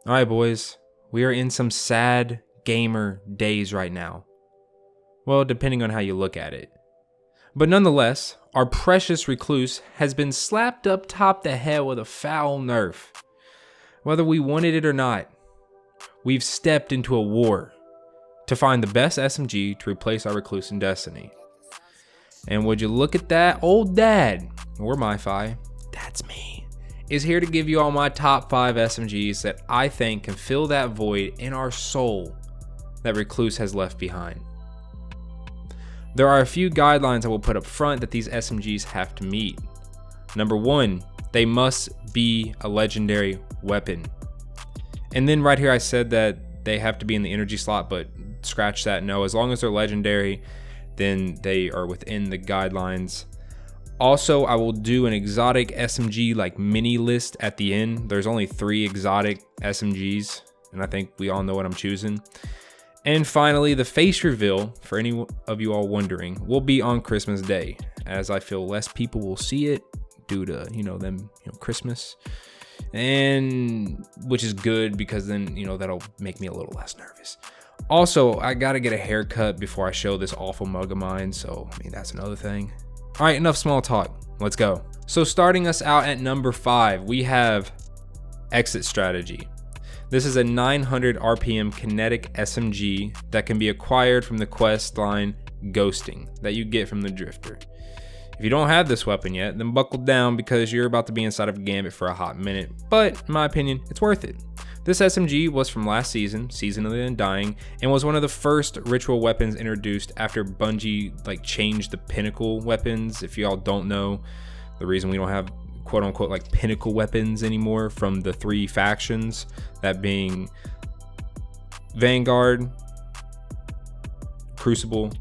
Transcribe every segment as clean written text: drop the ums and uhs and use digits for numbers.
Alright boys, we are in some sad gamer days right now. Well, depending on how you look at it. But nonetheless, our precious Recluse has been slapped up top the head with a foul nerf. Whether we wanted it or not, we've stepped into a war to find the best SMG to replace our Recluse in Destiny. And would you look at that, old dad, or MyFi, that's me, is here to give you all my top 5 SMGs that I think can fill that void in our soul that Rekluse has left behind. There are a few guidelines I will put up front that these SMGs have to meet. Number 1, they must be a legendary weapon. And then right here I said that they have to be in the energy slot, but scratch that, no. As long as they're legendary, then they are within the guidelines. Also, I will do an exotic SMG like mini list at the end. There's only 3 exotic SMGs, and I think we all know what I'm choosing. And finally, the face reveal, for any of you all wondering, will be on Christmas Day, as I feel less people will see it due to, Christmas. And which is good because then, that'll make me a little less nervous. Also, I gotta get a haircut before I show this awful mug of mine, so that's another thing. All right, enough small talk. Let's go. So starting us out at number 5, we have Exit Strategy. This is a 900 RPM kinetic SMG that can be acquired from the quest line Ghosting that you get from the Drifter. If you don't have this weapon yet, then buckle down because you're about to be inside of a Gambit for a hot minute, but in my opinion, it's worth it. This SMG was from last season, Season of the Undying, and was one of the first ritual weapons introduced after Bungie changed the pinnacle weapons. If y'all don't know, the reason we don't have quote unquote pinnacle weapons anymore from the 3 factions, that being Vanguard, Crucible,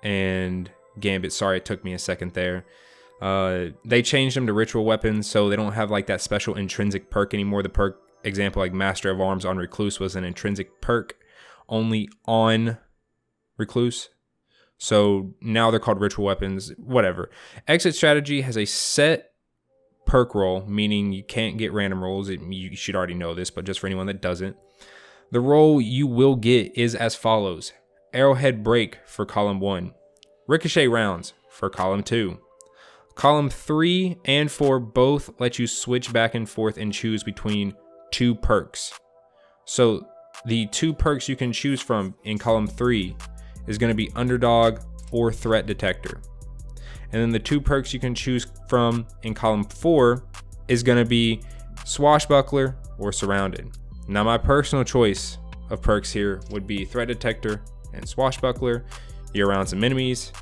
and Gambit. Sorry, it took me a second there. They changed them to ritual weapons, so they don't have that special intrinsic perk anymore. The perk example like Master of Arms on Rekluse was an intrinsic perk only on Rekluse. So now they're called ritual weapons, whatever. Exit Strategy has a set perk roll, meaning you can't get random rolls. You should already know this, but just for anyone that doesn't. The roll you will get is as follows. Arrowhead Break for column 1. Ricochet Rounds for column 2. Column 3 and 4 both let you switch back and forth and choose between 2 perks. So the 2 perks you can choose from in column 3 is going to be Underdog or Threat Detector. And then the 2 perks you can choose from in column 4 is going to be Swashbuckler or Surrounded. Now my personal choice of perks here would be Threat Detector and Swashbuckler. You're around some enemies,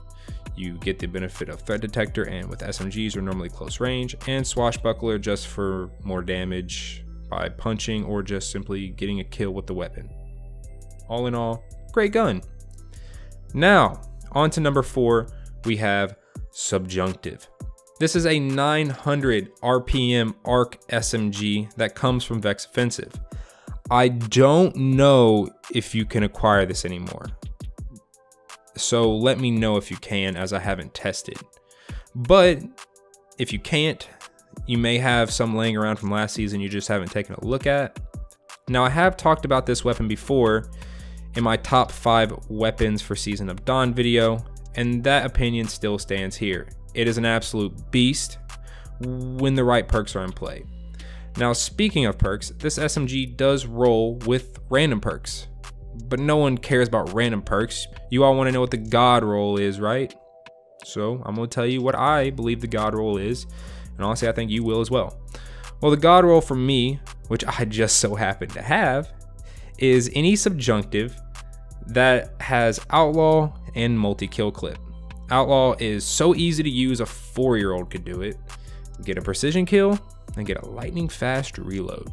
you get the benefit of Threat Detector, and with SMGs are normally close range, and Swashbuckler just for more damage by punching or just simply getting a kill with the weapon. All in all, great gun. Now, on to number 4, we have Subjunctive. This is a 900 RPM ARC SMG that comes from Vex Offensive. I don't know if you can acquire this anymore, so let me know if you can, as I haven't tested. But if you can't, you may have some laying around from last season you just haven't taken a look at. Now, I have talked about this weapon before in my top 5 weapons for Season of Dawn video, and that opinion still stands here. It is an absolute beast when the right perks are in play. Now, speaking of perks, this SMG does roll with random perks, but no one cares about random perks. You all want to know what the God roll is, right? So I'm going to tell you what I believe the God roll is, and honestly I think you will as well. Well, the God roll for me, which I just so happen to have, is any subjunctive that has Outlaw and multi-kill clip. Outlaw is so easy to use, a 4-year-old could do it. Get a precision kill and get a lightning fast reload.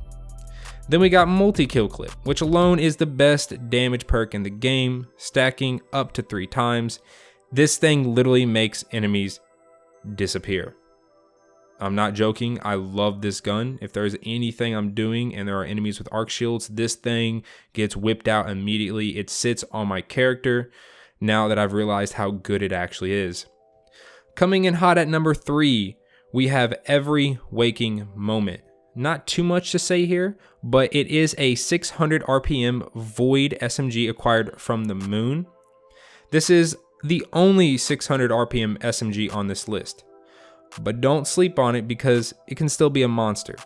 Then we got multi-kill clip, which alone is the best damage perk in the game, stacking up to 3 times. This thing literally makes enemies disappear. I'm not joking, I love this gun. If there's anything I'm doing and there are enemies with arc shields, this thing gets whipped out immediately. It sits on my character now that I've realized how good it actually is. Coming in hot at number 3, we have Every Waking Moment. not too much to say here, but it is a 600 RPM Void SMG acquired from the Moon. This is the only 600 RPM SMG on this list, but don't sleep on it because it can still be a monster.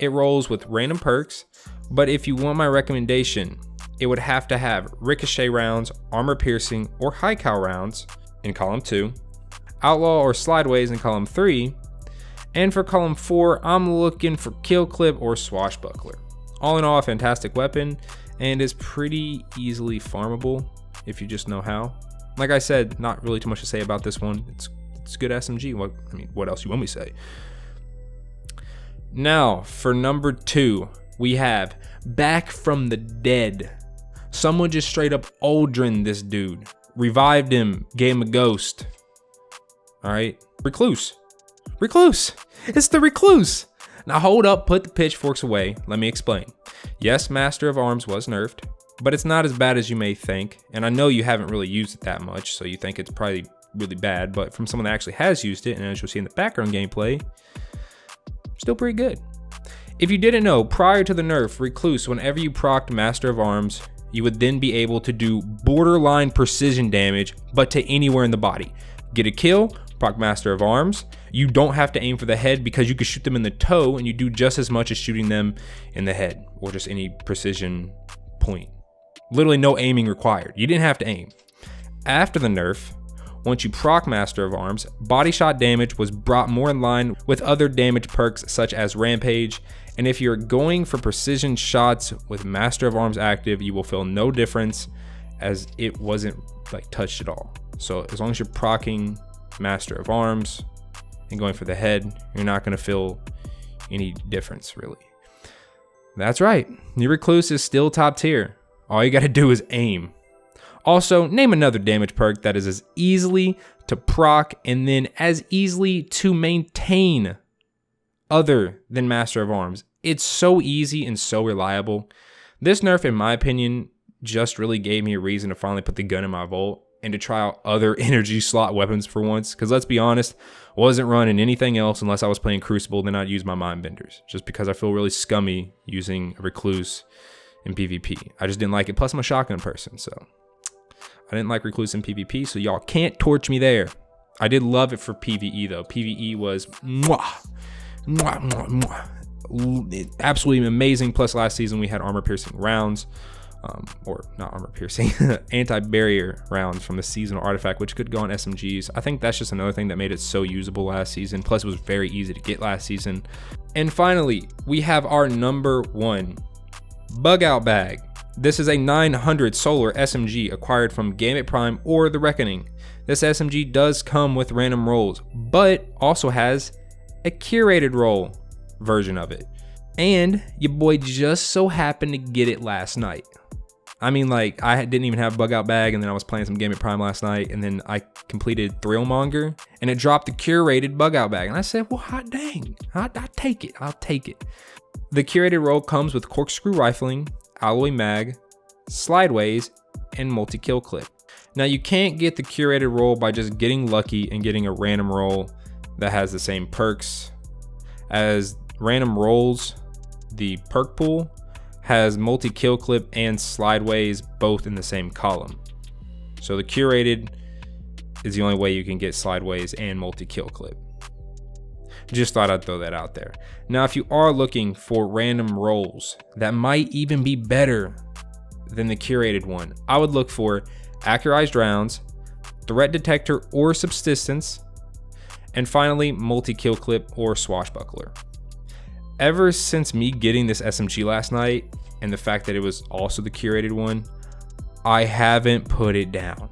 It rolls with random perks, but if you want my recommendation, it would have to have ricochet rounds, armor piercing, or high cal rounds in column 2, outlaw or slideways in column 3, and for column 4, I'm looking for kill clip or swashbuckler. All in all, a fantastic weapon, and is pretty easily farmable if you just know how. Like I said, not really too much to say about this one. It's good SMG. What else you want me to say? Now, for number 2, we have Back from the Dead. Someone just straight up Aldrin this dude. Revived him, gave him a ghost. Alright, Recluse. Recluse! It's the Recluse! Now hold up, put the pitchforks away. Let me explain. Yes, Master of Arms was nerfed, but it's not as bad as you may think. And I know you haven't really used it that much, so you think it's probably really bad, but from someone that actually has used it, and as you'll see in the background gameplay, still pretty good. If you didn't know, prior to the nerf, Recluse, whenever you procced Master of Arms, you would then be able to do borderline precision damage, but to anywhere in the body. Get a kill, proc Master of Arms. You don't have to aim for the head because you can shoot them in the toe and you do just as much as shooting them in the head or just any precision point. Literally no aiming required. You didn't have to aim. After the nerf, once you proc Master of Arms, body shot damage was brought more in line with other damage perks such as Rampage, and if you're going for precision shots with Master of Arms active, you will feel no difference as it wasn't like touched at all. So as long as you're proccing Master of Arms and going for the head, you're not going to feel any difference really. That's right, your Recluse is still top tier. All you got to do is aim. Also, name another damage perk that is as easily to proc and then as easily to maintain other than Master of Arms. It's so easy and so reliable. This nerf, in my opinion, just really gave me a reason to finally put the gun in my vault and to try out other energy slot weapons for once. Because let's be honest, wasn't running anything else unless I was playing Crucible, then I'd use my Mind Benders. Just because I feel really scummy using a Recluse in PvP. I just didn't like it. Plus I'm a shotgun person, so I didn't like Recluse in PvP, so y'all can't torch me there. I did love it for PvE though. PvE was absolutely amazing. Plus last season we had armor piercing rounds, or not armor piercing, anti-barrier rounds from the seasonal artifact, which could go on SMGs. I think that's just another thing that made it so usable last season. Plus it was very easy to get last season. And finally, we have our number 1 Bugout bag. This is a 900 solar SMG acquired from Gambit Prime or The Reckoning. This SMG does come with random rolls, but also has a curated roll version of it. And your boy just so happened to get it last night. I mean, like, I didn't even have a Bugout bag, and then I was playing some Gambit Prime last night, and then I completed Thrillmonger, and it dropped the curated Bugout bag. And I said, well, hot dang, I'll take it. I'll take it. The curated roll comes with corkscrew rifling, alloy mag, slideways, and multi-kill clip. Now you can't get the curated roll by just getting lucky and getting a random roll that has the same perks. As random rolls, the perk pool has multi-kill clip and slideways both in the same column. So the curated is the only way you can get slideways and multi-kill clip. Just thought I'd throw that out there. Now, if you are looking for random rolls that might even be better than the curated one, I would look for accurized rounds, threat detector or subsistence, and finally multi-kill clip or swashbuckler. Ever since me getting this SMG last night and the fact that it was also the curated one, I haven't put it down.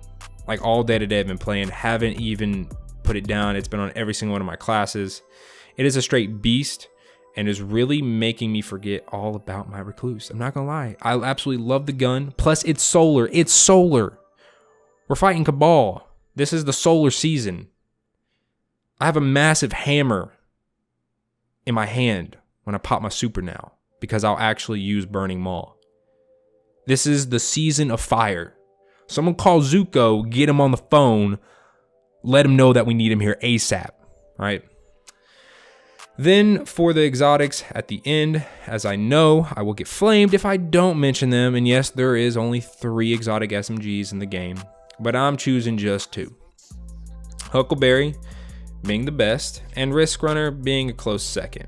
Like all day today I've been playing, haven't even put it down. It's been on every single one of my classes. It is a straight beast and is really making me forget all about my Recluse. I'm not gonna lie, I absolutely love the gun. Plus it's solar, it's solar. We're fighting Cabal. This is the solar season. I have a massive hammer in my hand when I pop my super now, because I'll actually use Burning Maw. This is the season of fire. Someone call Zuko, get him on the phone, let him know that we need him here ASAP, right? Then for the exotics at the end, as I know I will get flamed if I don't mention them, and yes, there is only 3 exotic SMGs in the game, but I'm choosing just 2. Huckleberry being the best, and Risk Runner being a close second.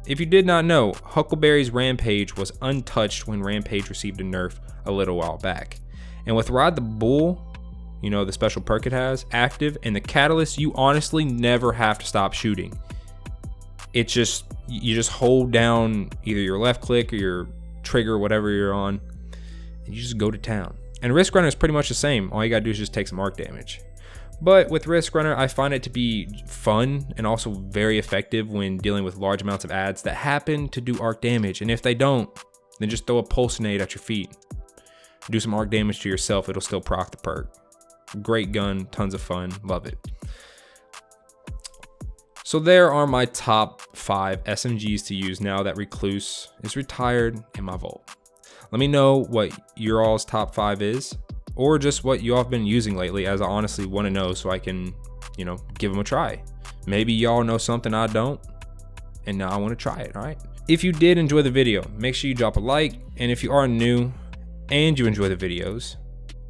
If you did not know, Huckleberry's Rampage was untouched when Rampage received a nerf a little while back. And with Ride the Bull, you know, the special perk it has, active, and the Catalyst, you honestly never have to stop shooting. It's just, you just hold down either your left click or your trigger, whatever you're on, and you just go to town. And Risk Runner is pretty much the same. All you gotta do is just take some arc damage. But with Risk Runner, I find it to be fun and also very effective when dealing with large amounts of ads that happen to do arc damage. And if they don't, then just throw a pulsinate at your feet. Do some arc damage to yourself, it'll still proc the perk. Great gun, tons of fun, love it. So there are my top 5 SMGs to use now that Recluse is retired in my vault. Let me know what your all's top 5 is, or just what y'all have been using lately, as I honestly want to know so I can, you know, give them a try. Maybe y'all know something I don't, and now I want to try it, all right? If you did enjoy the video, make sure you drop a like, and if you are new and you enjoy the videos,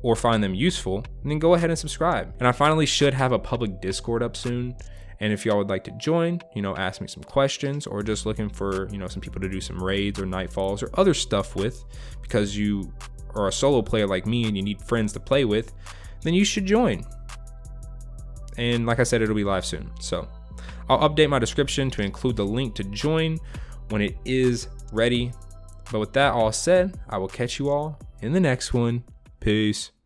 or find them useful, then go ahead and subscribe. And I finally should have a public Discord up soon. And if y'all would like to join, you know, ask me some questions, or just looking for, you know, some people to do some raids or nightfalls or other stuff with, because you are a solo player like me and you need friends to play with, then you should join. And like I said, it'll be live soon. So I'll update my description to include the link to join when it is ready. But with that all said, I will catch you all in the next one. Peace.